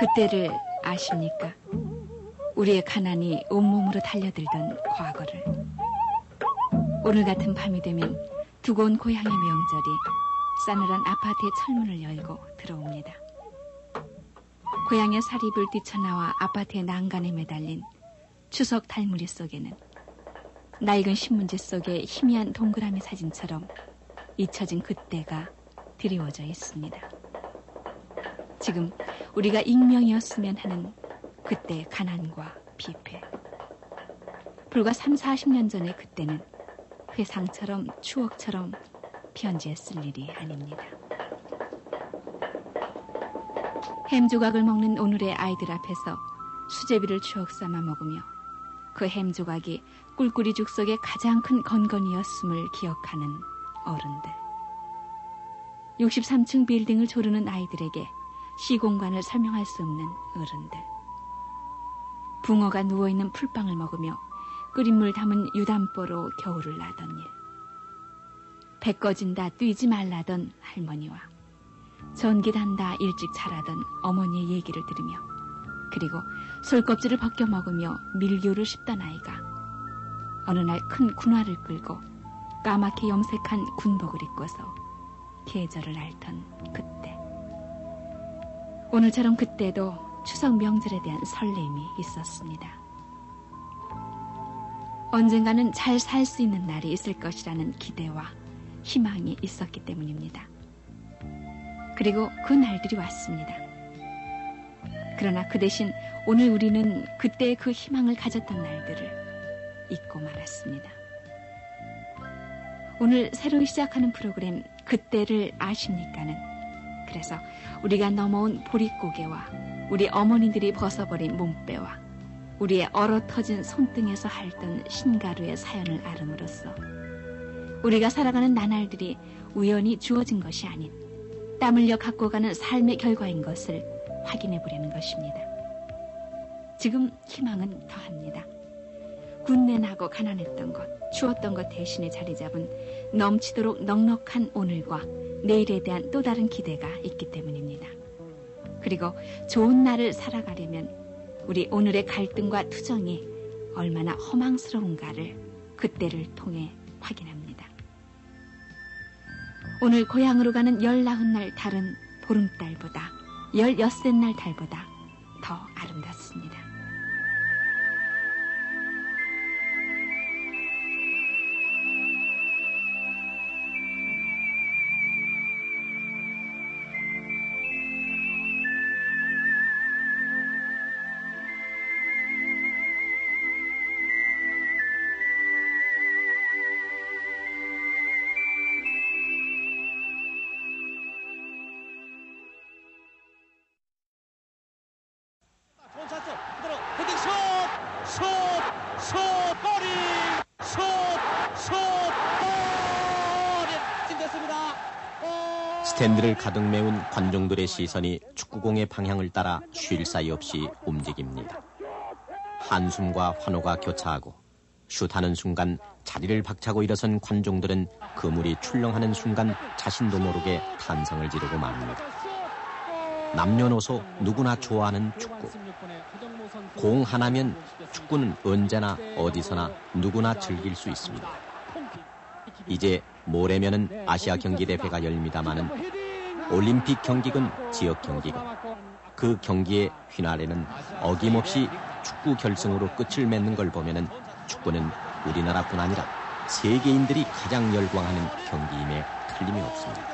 그때를 아십니까? 우리의 가난이 온몸으로 달려들던 과거를. 오늘 같은 밤이 되면 두고 온 고향의 명절이 싸늘한 아파트의 철문을 열고 들어옵니다. 고향의 사립을 뛰쳐나와 아파트의 난간에 매달린 추석 달무리 속에는 낡은 신문지 속에 희미한 동그라미 사진처럼 잊혀진 그때가 드리워져 있습니다. 지금 우리가 익명이었으면 하는 그때의 가난과 비패. 불과 30-40년 전의 그때는 회상처럼 추억처럼 편지에 쓸 일이 아닙니다. 햄 조각을 먹는 오늘의 아이들 앞에서 수제비를 추억 삼아 먹으며 그 햄 조각이 꿀꿀이죽 속의 가장 큰 건건이었음을 기억하는 어른들. 63층 빌딩을 조르는 아이들에게 시공간을 설명할 수 없는 어른들. 붕어가 누워있는 풀빵을 먹으며 끓인 물 담은 유담보로 겨울을 나던 일. 배 꺼진다 뛰지 말라던 할머니와 전기 단다 일찍 자라던 어머니의 얘기를 들으며, 그리고 솔껍질을 벗겨 먹으며 밀교를 씹던 아이가 어느 날 큰 군화를 끌고 까맣게 염색한 군복을 입고서 계절을 앓던 그때. 오늘처럼 그때도 추석 명절에 대한 설렘이 있었습니다. 언젠가는 잘 살 수 있는 날이 있을 것이라는 기대와 희망이 있었기 때문입니다. 그리고 그 날들이 왔습니다. 그러나 그 대신 오늘 우리는 그때의 그 희망을 가졌던 날들을 잊고 말았습니다. 오늘 새로 시작하는 프로그램 그때를 아십니까는 그래서 우리가 넘어온 보릿고개와 우리 어머니들이 벗어버린 몸빼와 우리의 얼어터진 손등에서 핥던 신가루의 사연을 알음으로써 우리가 살아가는 나날들이 우연히 주어진 것이 아닌 땀 흘려 갖고 가는 삶의 결과인 것을 확인해 보려는 것입니다. 지금 희망은 더합니다. 군내나고 가난했던 것, 추웠던 것 대신에 자리 잡은 넘치도록 넉넉한 오늘과 내일에 대한 또 다른 기대가 있기 때문입니다. 그리고 좋은 날을 살아가려면 우리 오늘의 갈등과 투정이 얼마나 허망스러운가를 그때를 통해 확인합니다. 오늘 고향으로 가는 19날 달은 보름달보다 16날 달보다 더 아름답습니다. 스탠드를 가득 메운 관중들의 시선이 축구공의 방향을 따라 쉴 사이 없이 움직입니다. 한숨과 환호가 교차하고 슛하는 순간 자리를 박차고 일어선 관중들은 그물이 출렁하는 순간 자신도 모르게 탄성을 지르고 맙니다. 남녀노소 누구나 좋아하는 축구. 공 하나면 축구는 언제나 어디서나 누구나 즐길 수 있습니다. 이제 모레면은 아시아 경기대회가 열립니다마는 올림픽 경기군, 지역 경기군, 그 경기의 휘날에는 어김없이 축구 결승으로 끝을 맺는 걸 보면은 축구는 우리나라뿐 아니라 세계인들이 가장 열광하는 경기임에 틀림이 없습니다.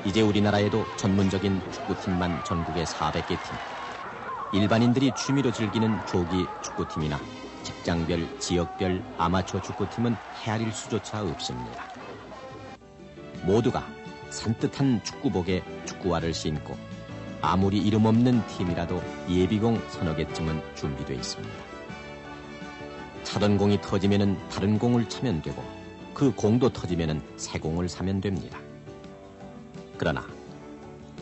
이제 우리나라에도 전문적인 축구팀만 전국에 400개 팀, 일반인들이 취미로 즐기는 조기 축구팀이나 직장별, 지역별 아마추어 축구팀은 헤아릴 수조차 없습니다. 모두가 산뜻한 축구복에 축구화를 신고 아무리 이름 없는 팀이라도 예비공 서너 개쯤은 준비되어 있습니다. 차던 공이 터지면은 다른 공을 차면 되고 그 공도 터지면은 새 공을 사면 됩니다. 그러나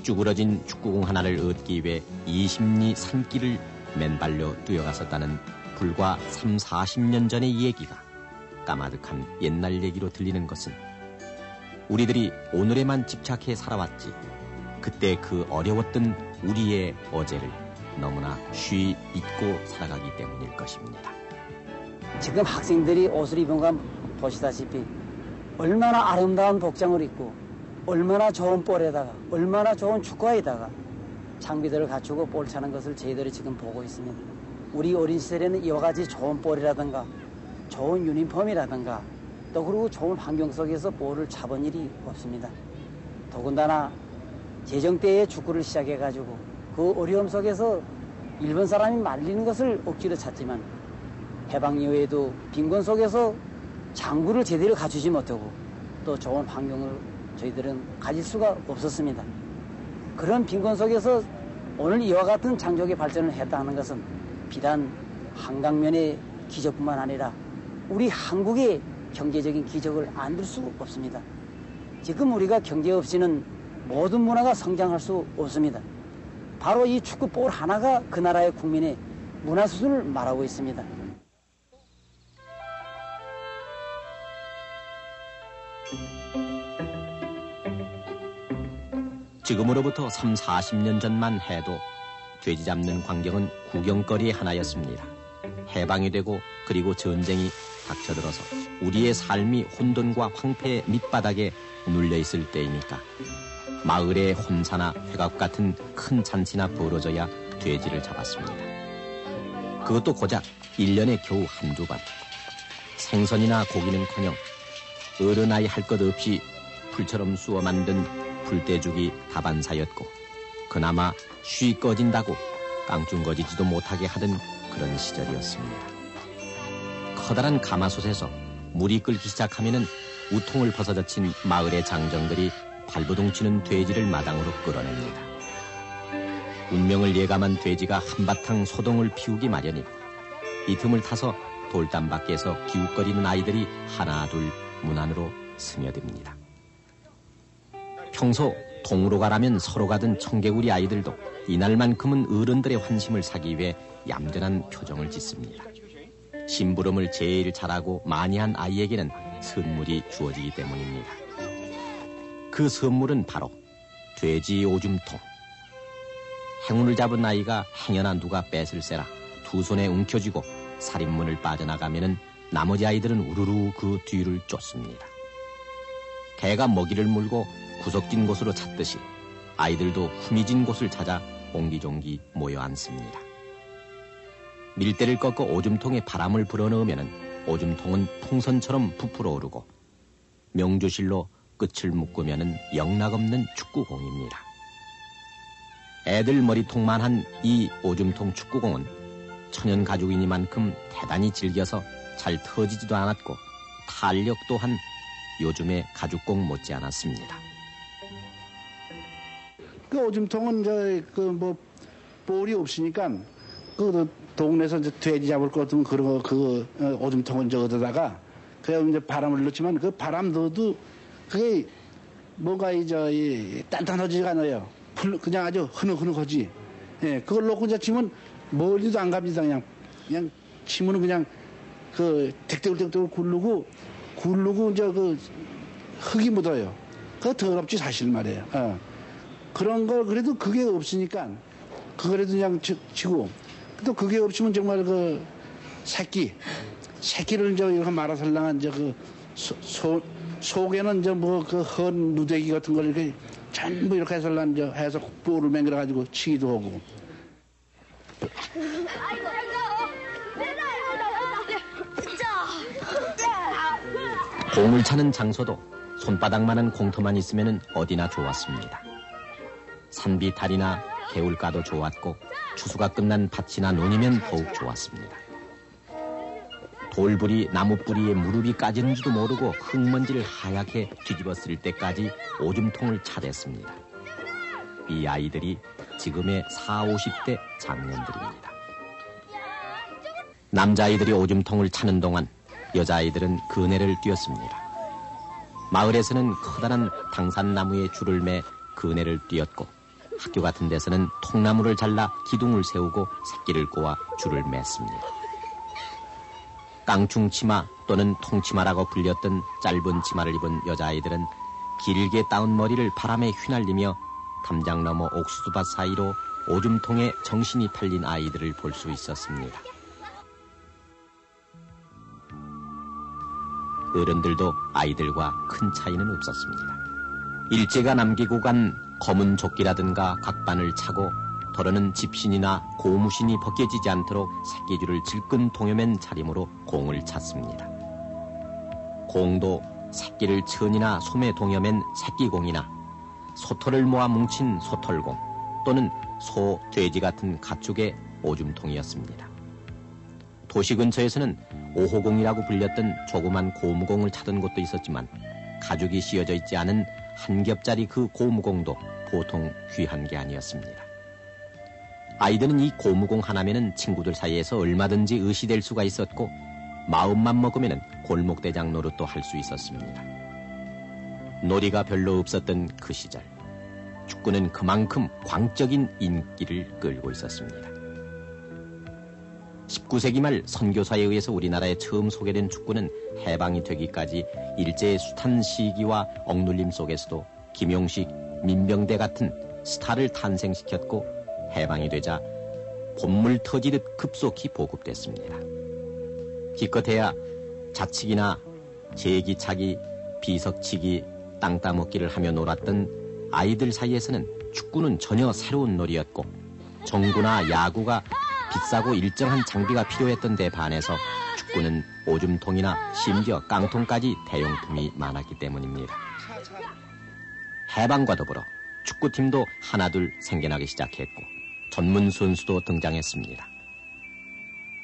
쭈그러진 축구공 하나를 얻기 위해 20리 산길을 맨발로 뛰어갔었다는 불과 30-40년 전의 얘기가 까마득한 옛날 얘기로 들리는 것은 우리들이 오늘에만 집착해 살아왔지 그때 그 어려웠던 우리의 어제를 너무나 쉬이 잊고 살아가기 때문일 것입니다. 지금 학생들이 옷을 입은 건 보시다시피 얼마나 아름다운 복장을 입고 얼마나 좋은 볼에다가 얼마나 좋은 축구화에다가 장비들을 갖추고 볼 차는 것을 저희들이 지금 보고 있습니다. 우리 어린 시절에는 이와 같이 좋은 볼이라든가 좋은 유니폼이라든가 또 그리고 좋은 환경 속에서 볼을 차본 일이 없습니다. 더군다나 제정 때에 축구를 시작해가지고 그 어려움 속에서 일본 사람이 말리는 것을 억지로 찾지만 해방 이후에도 빈곤 속에서 장구를 제대로 갖추지 못하고 또 좋은 환경을 저희들은 가질 수가 없었습니다. 그런 빈곤 속에서 오늘 이와 같은 장족의 발전을 했다는 것은 비단 한강면의 기적뿐만 아니라 우리 한국의 경제적인 기적을 안 들 수 없습니다. 지금 우리가 경제 없이는 모든 문화가 성장할 수 없습니다. 바로 이 축구볼 하나가 그 나라의 국민의 문화 수준을 말하고 있습니다. 지금으로부터 3, 40년 전만 해도 돼지 잡는 광경은 구경거리의 하나였습니다. 해방이 되고 그리고 전쟁이 닥쳐들어서 우리의 삶이 혼돈과 황폐의 밑바닥에 눌려있을 때이니까 마을의 혼사나 회갑 같은 큰 잔치나 벌어져야 돼지를 잡았습니다. 그것도 고작 1년에 겨우 한두 번. 생선이나 고기는커녕 어른아이 할 것 없이 풀처럼 쑤어 만든 불대죽이 다반사였고 그나마 쉬 꺼진다고 깡충거지지도 못하게 하던 그런 시절이었습니다. 커다란 가마솥에서 물이 끓기 시작하면은 우통을 벗어젖힌 마을의 장정들이 발버둥치는 돼지를 마당으로 끌어냅니다. 운명을 예감한 돼지가 한바탕 소동을 피우기 마련이고 이 틈을 타서 돌담 밖에서 기웃거리는 아이들이 하나 둘 문 안으로 스며듭니다. 평소 동으로 가라면 서로 가던 청개구리 아이들도 이날만큼은 어른들의 환심을 사기 위해 얌전한 표정을 짓습니다. 심부름을 제일 잘하고 많이 한 아이에게는 선물이 주어지기 때문입니다. 그 선물은 바로 돼지 오줌통. 행운을 잡은 아이가 행여나 누가 뺏을세라 두 손에 움켜쥐고 살인문을 빠져나가면은 나머지 아이들은 우르르 그 뒤를 쫓습니다. 개가 먹이를 물고 구석진 곳으로 찾듯이 아이들도 후미진 곳을 찾아 옹기종기 모여 앉습니다. 밀대를 꺾어 오줌통에 바람을 불어넣으면 오줌통은 풍선처럼 부풀어 오르고 명주실로 끝을 묶으면 영락없는 축구공입니다. 애들 머리통만한 이 오줌통 축구공은 천연 가죽이니만큼 대단히 질겨서 잘 터지지도 않았고 탄력 또한 요즘의 가죽공 못지 않았습니다. 그 오줌통은 볼이 없으니까 그 동네에서 이제 돼지 잡을 것 같으면 그런 거 오줌통을 얻어다가 그냥 이제 바람을 넣지만 그 바람 넣어도 그게 뭔가 단단하지가 않아요. 그냥 아주 흐느흐느하지. 예, 그걸 놓고 이제 치면 멀리도 안 갑니다. 그냥 치면은 그냥 그 덱대굴 굴르고 이제 그 흙이 묻어요. 그거 더럽지 사실 말이에요. 그런 걸 그래도 그게 없으니까 그거라도 그냥 치고 또 그게 없으면 정말 그 새끼를 이제 이렇게 말아설랑한 이제 그 속에는 이제 뭐 그 헌 누대기 같은 걸 이렇게 전부 이렇게 해서 볼을 맹글어 가지고 치기도 하고. 공을 차는 장소도 손바닥만한 공터만 있으면 어디나 좋았습니다. 산비탈이나 개울가도 좋았고 추수가 끝난 밭이나 논이면 더욱 좋았습니다. 돌불이 나무뿌리에 무릎이 까지는지도 모르고 흙먼지를 하얗게 뒤집었을 때까지 오줌통을 차댔습니다. 이 아이들이 지금의 40, 50대 장년들입니다. 남자아이들이 오줌통을 차는 동안 여자아이들은 그네를 뛰었습니다. 마을에서는 커다란 당산나무에 줄을 매 그네를 뛰었고 학교 같은 데서는 통나무를 잘라 기둥을 세우고 새끼를 꼬아 줄을 맸습니다. 깡충치마 또는 통치마라고 불렸던 짧은 치마를 입은 여자아이들은 길게 따은 머리를 바람에 휘날리며 담장 너머 옥수수밭 사이로 오줌통에 정신이 팔린 아이들을 볼 수 있었습니다. 어른들도 아이들과 큰 차이는 없었습니다. 일제가 남기고 간 검은 조끼라든가 각반을 차고 더러는 집신이나 고무신이 벗겨지지 않도록 새끼줄을 질끈 동여맨 차림으로 공을 찼습니다. 공도 새끼를 천이나 솜에 동여맨 새끼공이나 소털을 모아 뭉친 소털공 또는 소, 돼지 같은 가축의 오줌통이었습니다. 도시 근처에서는 오호공이라고 불렸던 조그만 고무공을 차던 곳도 있었지만 가죽이 씌어져 있지 않은 한 겹짜리 그 고무공도 보통 귀한 게 아니었습니다. 아이들은 이 고무공 하나면은 친구들 사이에서 얼마든지 의시될 수가 있었고 마음만 먹으면은 골목대장 노릇도 할 수 있었습니다. 놀이가 별로 없었던 그 시절 축구는 그만큼 광적인 인기를 끌고 있었습니다. 19세기 말 선교사에 의해서 우리나라에 처음 소개된 축구는 해방이 되기까지 일제의 숱한 시기와 억눌림 속에서도 김용식, 민병대 같은 스타를 탄생시켰고 해방이 되자 봇물 터지듯 급속히 보급됐습니다. 기껏해야 자치기나 제기차기, 비석치기, 땅 따먹기를 하며 놀았던 아이들 사이에서는 축구는 전혀 새로운 놀이였고 정구나 야구가 비싸고 일정한 장비가 필요했던 데 반해서 축구는 오줌통이나 심지어 깡통까지 대용품이 많았기 때문입니다. 해방과 더불어 축구팀도 하나둘 생겨나기 시작했고 전문 선수도 등장했습니다.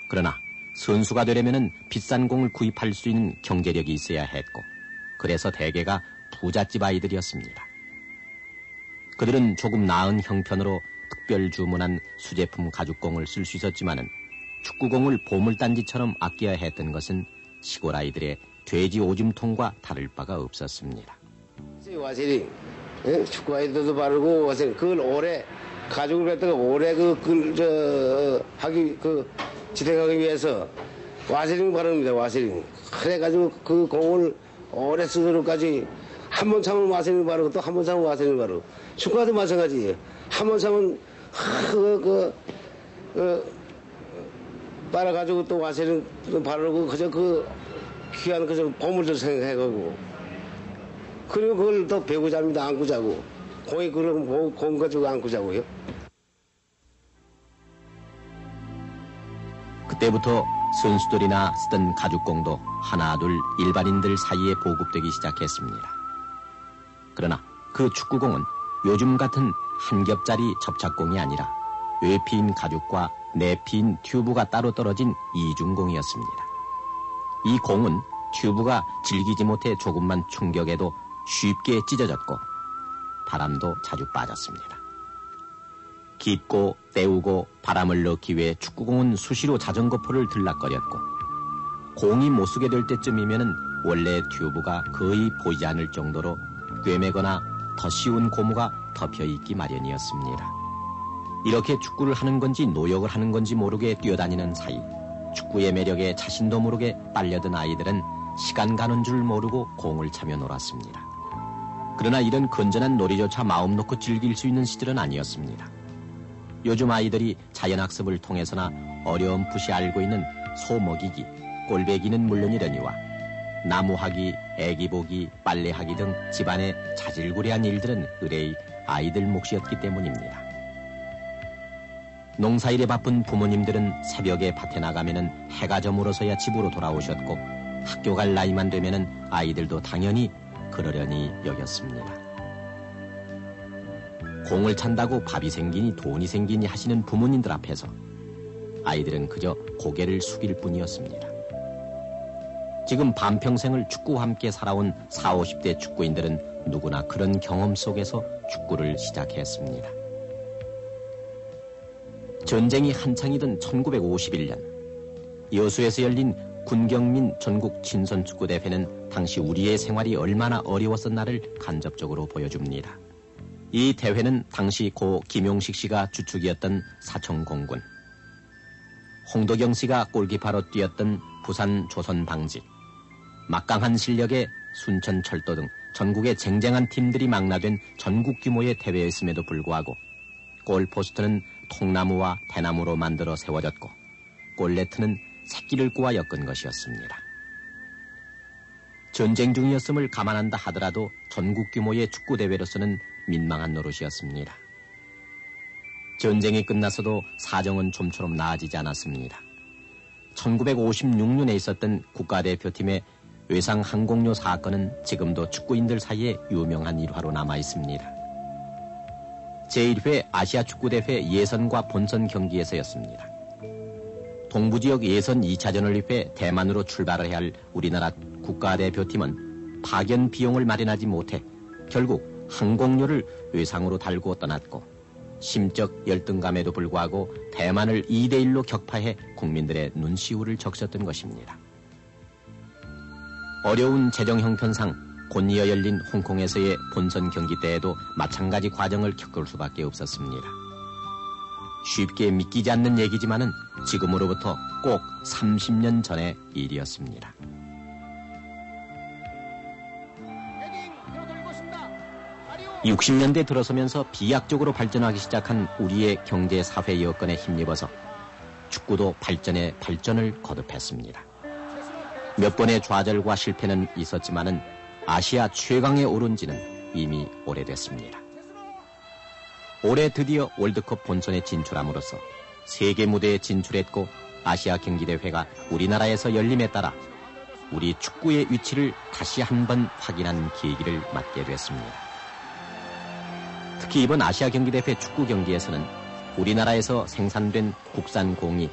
그러나 선수가 되려면 비싼 공을 구입할 수 있는 경제력이 있어야 했고 그래서 대개가 부잣집 아이들이었습니다. 그들은 조금 나은 형편으로 특별 주문한 수제품 가죽공을 쓸 수 있었지만은 축구공을 보물단지처럼 아껴야 했던 것은 시골 아이들의 돼지 오줌통과 다를 바가 없었습니다. 와세링, 축구 아이들도 바르고 와세링 그걸 오래 가죽을 갖다가 오래 지탱하기 위해서 와세링 바릅니다. 와세링. 그래가지고 그 공을 오래 쓰도록까지 한 번 참으면 와세링 바르고 또 한 번 참으면 와세링 바르고 축구도 마찬가지예요. 한 번 참으면 빨아가지고 또 와세링 바르고 그저 그 귀한 그저 보물도 생각해가고 그리고 그걸 또 배고 잡니다. 안고 자고 공이 그러면 공 가지고 안고 자고요. 그때부터 선수들이나 쓰던 가죽공도 하나둘 일반인들 사이에 보급되기 시작했습니다. 그러나 그 축구공은 요즘 같은 한 겹짜리 접착공이 아니라 외피인 가죽과 내피인 튜브가 따로 떨어진 이중공이었습니다. 이 공은 튜브가 질기지 못해 조금만 충격에도 쉽게 찢어졌고 바람도 자주 빠졌습니다. 깊고 때우고 바람을 넣기 위해 축구공은 수시로 자전거포를 들락거렸고 공이 못 쓰게 될 때쯤이면은 원래 튜브가 거의 보이지 않을 정도로 꿰매거나 더 쉬운 고무가 덮여 있기 마련이었습니다. 이렇게 축구를 하는 건지 노역을 하는 건지 모르게 뛰어다니는 사이 축구의 매력에 자신도 모르게 빨려든 아이들은 시간 가는 줄 모르고 공을 차며 놀았습니다. 그러나 이런 건전한 놀이조차 마음 놓고 즐길 수 있는 시절은 아니었습니다. 요즘 아이들이 자연학습을 통해서나 어렴풋이 알고 있는 소 먹이기, 꼴배기는 물론이려니와 나무하기, 애기보기, 빨래하기 등 집안의 자질구레한 일들은 의뢰의 아이들 몫이었기 때문입니다. 농사일에 바쁜 부모님들은 새벽에 밭에 나가면은 해가 저물어서야 집으로 돌아오셨고 학교 갈 나이만 되면은 아이들도 당연히 그러려니 여겼습니다. 공을 찬다고 밥이 생기니 돈이 생기니 하시는 부모님들 앞에서 아이들은 그저 고개를 숙일 뿐이었습니다. 지금 반평생을 축구와 함께 살아온 40, 50대 축구인들은 누구나 그런 경험 속에서 축구를 시작했습니다. 전쟁이 한창이던 1951년 여수에서 열린 군경민 전국 친선축구대회는 당시 우리의 생활이 얼마나 어려웠었나를 간접적으로 보여줍니다. 이 대회는 당시 고 김용식 씨가 주축이었던 사청공군, 홍도경 씨가 골키퍼로 뛰었던 부산 조선방직, 막강한 실력의 순천철도 등 전국의 쟁쟁한 팀들이 망라된 전국 규모의 대회였음에도 불구하고 골포스트는 통나무와 대나무로 만들어 세워졌고 골네트는 새끼를 꼬아 엮은 것이었습니다. 전쟁 중이었음을 감안한다 하더라도 전국 규모의 축구대회로서는 민망한 노릇이었습니다. 전쟁이 끝나서도 사정은 좀처럼 나아지지 않았습니다. 1956년에 있었던 국가대표팀의 외상 항공료 사건은 지금도 축구인들 사이에 유명한 일화로 남아 있습니다. 제1회 아시아 축구대회 예선과 본선 경기에서였습니다. 동부지역 예선 2차전을 위해 대만으로 출발을 해야 할 우리나라 국가대표팀은 파견 비용을 마련하지 못해 결국 항공료를 외상으로 달고 떠났고 심적 열등감에도 불구하고 대만을 2대1로 격파해 국민들의 눈시울을 적셨던 것입니다. 어려운 재정 형편상 곧이어 열린 홍콩에서의 본선 경기 때에도 마찬가지 과정을 겪을 수밖에 없었습니다. 쉽게 믿기지 않는 얘기지만은 지금으로부터 꼭 30년 전의 일이었습니다. 60년대 들어서면서 비약적으로 발전하기 시작한 우리의 경제 사회 여건에 힘입어서 축구도 발전에 발전을 거듭했습니다. 몇 번의 좌절과 실패는 있었지만은 아시아 최강에 오른 지는 이미 오래됐습니다. 올해 드디어 월드컵 본선에 진출함으로써 세계 무대에 진출했고 아시아 경기대회가 우리나라에서 열림에 따라 우리 축구의 위치를 다시 한번 확인한 계기를 맞게 됐습니다. 특히 이번 아시아 경기대회 축구 경기에서는 우리나라에서 생산된 국산 공이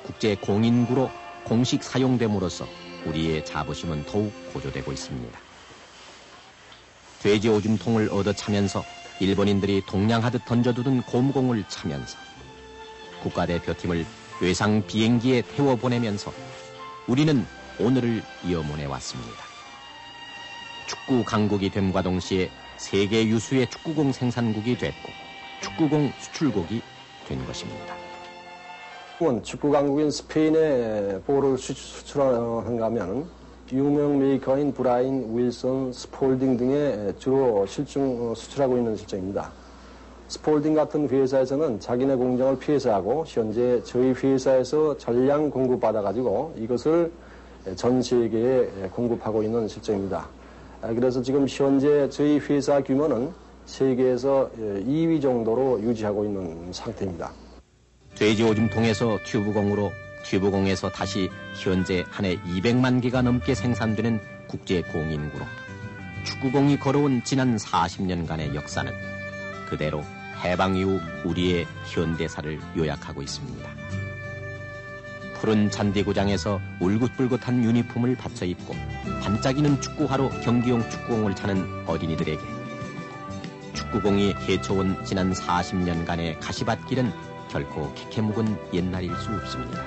국제 공인구로 공식 사용됨으로써 우리의 자부심은 더욱 고조되고 있습니다. 돼지 오줌통을 얻어 차면서 일본인들이 동냥하듯 던져두던 곰공을 차면서 국가대표팀을 외상 비행기에 태워보내면서 우리는 오늘을 이어문해 왔습니다. 축구 강국이 됨과 동시에 세계 유수의 축구공 생산국이 됐고 축구공 수출국이 된 것입니다. 축구 강국인 스페인에 볼을 수출한가 하면 유명 메이커인 브라인, 윌슨, 스폴딩 등의 주로 수출하고 있는 실정입니다. 스폴딩 같은 회사에서는 자기네 공장을 폐쇄하고 현재 저희 회사에서 전량 공급받아가지고 이것을 전 세계에 공급하고 있는 실정입니다. 그래서 지금 현재 저희 회사 규모는 세계에서 2위 정도로 유지하고 있는 상태입니다. 돼지 오줌통에서 튜브공으로, 튜브공에서 다시 현재 한 해 200만 개가 넘게 생산되는 국제 공인구로 축구공이 걸어온 지난 40년간의 역사는 그대로 해방 이후 우리의 현대사를 요약하고 있습니다. 푸른 잔디구장에서 울긋불긋한 유니폼을 받쳐 입고 반짝이는 축구화로 경기용 축구공을 차는 어린이들에게 축구공이 헤쳐온 지난 40년간의 가시밭길은 결코 캐캐묵은 옛날일 수 없습니다.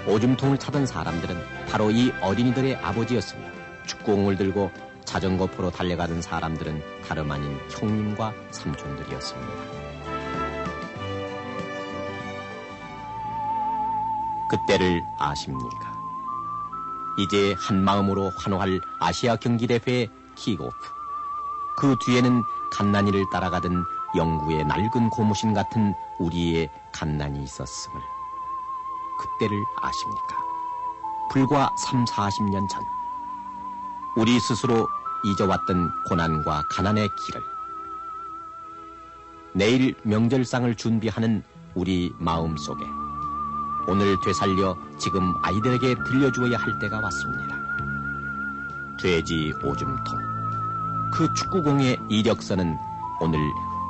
오줌통을 차던 사람들은 바로 이 어린이들의 아버지였으며 축구공을 들고 자전거포로 달려가던 사람들은 다름 아닌 형님과 삼촌들이었습니다. 그때를 아십니까? 이제 한마음으로 환호할 아시아 경기대회의 킥오프. 그 뒤에는 갓난이를 따라가던 영구의 낡은 고무신 같은 우리의 갓난이 있었음을 그때를 아십니까? 불과 30-40년 전 우리 스스로 잊어왔던 고난과 가난의 길을 내일 명절상을 준비하는 우리 마음속에 오늘 되살려 지금 아이들에게 들려주어야 할 때가 왔습니다. 돼지 오줌통 그 축구공의 이력서는 오늘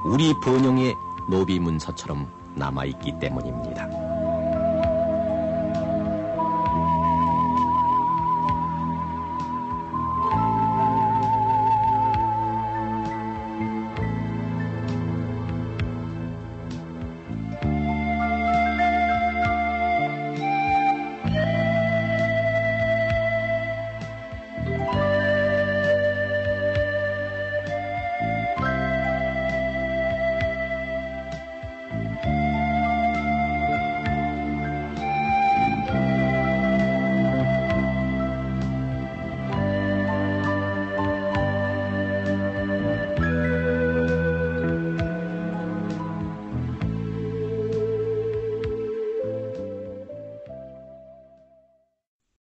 우리 번영의 노비문서처럼 남아있기 때문입니다.